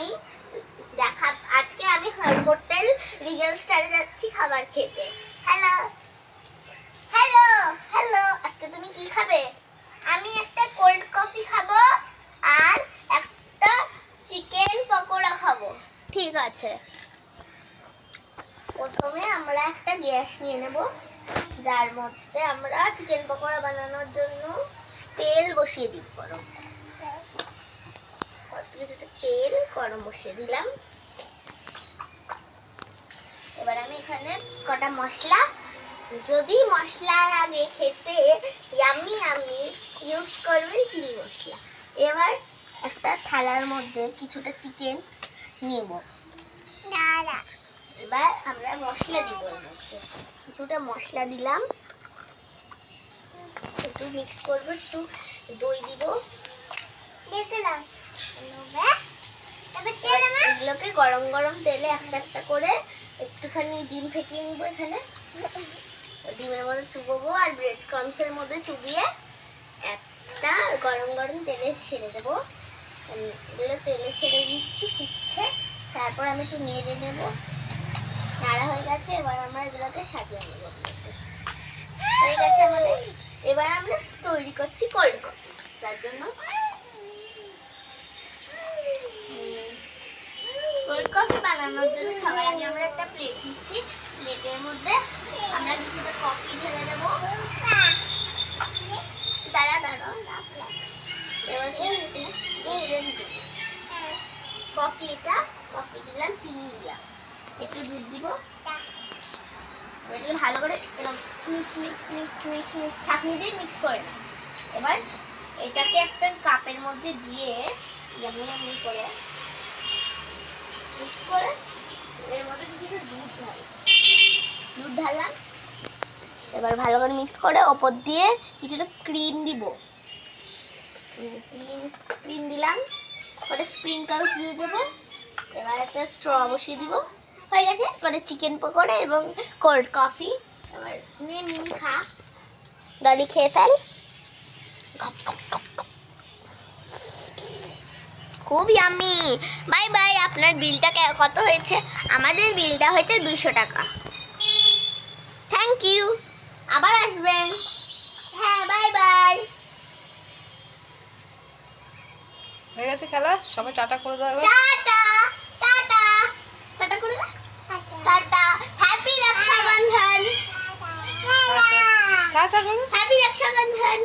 আমি আজকে আমি হোটেল রিগেল স্টারে যাচ্ছি খাবার খেতে। হ্যালো হ্যালো হ্যালো, আজকে তুমি কি খাবে? আমি একটা কোল্ড কফি খাবো আর একটা চিকেন পকোড়া খাবো। ঠিক আছে, প্রথমে আমরা একটা গ্যাস নিয়ে নেব, যার মধ্যে আমরা চিকেন পকোড়া বানানোর জন্য তেল বসিয়ে দিব। কিছুটা তেল গরম বসিয়ে দিলাম। এবার আমি এখানে কটা মশলা, যদি মশলা লাগে খেতে ইয়াম্মি ইয়াম্মি, ইউজ করবেন চিলি মশলা। এবার একটা থালার মধ্যে কিছুটা চিকেন নিব। এবার আমরা মশলা দিব, এর মধ্যে কিছুটা মশলা দিলাম, একটু মিক্স করবো, একটু দই দিব, এগুলোকে গরম গরম তেলে একটা একটা করে একটুখানি ডিম ফেটিয়ে নিব। এখানে ডিমের মধ্যে চুববো আর ব্রেড ক্রাম্বসের মধ্যে চুবিয়ে একটা গরম গরম তেলে ছেড়ে দেবো। এগুলো তেলে ছেড়ে দিচ্ছি, ফুটছে, তারপর আমি একটু নেড়ে নেবো। নাড়া হয়ে গেছে, এবার আমরা এগুলোকে সাজিয়ে নেবো। হয়ে গেছে আমাদের। এবার আমরা তৈরি করছি কোল্ড কফি। যার জন্য কোল্ড কফি বানানোর জন্য সবার আগে আমরা একটা প্লেট নিচ্ছি। প্লেটের মধ্যে আমরা কিছুটা কফি ঢেলে দেবো। কফি দিলাম, চিনি দিলাম, একটু দুধ দিব, ভালো করে ছাঁকনি দিয়ে মিক্স করে না। এবার এটাকে একটা কাপের মধ্যে দিয়ে এমনি করে মিক্স করে এর মধ্যে কিছুটা দুধ ঢাললাম। এবার ভালো করে মিক্স করে ওপর দিয়ে কিছুটা ক্রিম দিব। ক্রিম দিলাম, পরে স্প্রিঙ্কলস দিয়ে দেবো। এবার একটা স্ট্র বসিয়ে দিব। হয়ে গেছে মানে চিকেন পকোড়া এবং কোল্ড কফি। এবার মিনি খা, ডলি খেয়ে ফেল। খুব ইয়াম্মি। Bye bye. আপনার বিলটা কত হয়েছে? আমাদের বিলটা হয়েছে 200 টাকা। থ্যাংক ইউ, আবার আসবেন। হ্যাঁ, বাই বাই। হয়ে গেছে খেলা, সবাই টাটা করে দাও। টাটা টাটা টাটা করে দাও। Tata, happy Rakshabandhan. টাটা করো। হ্যাপি রক্ষাবন্ধন।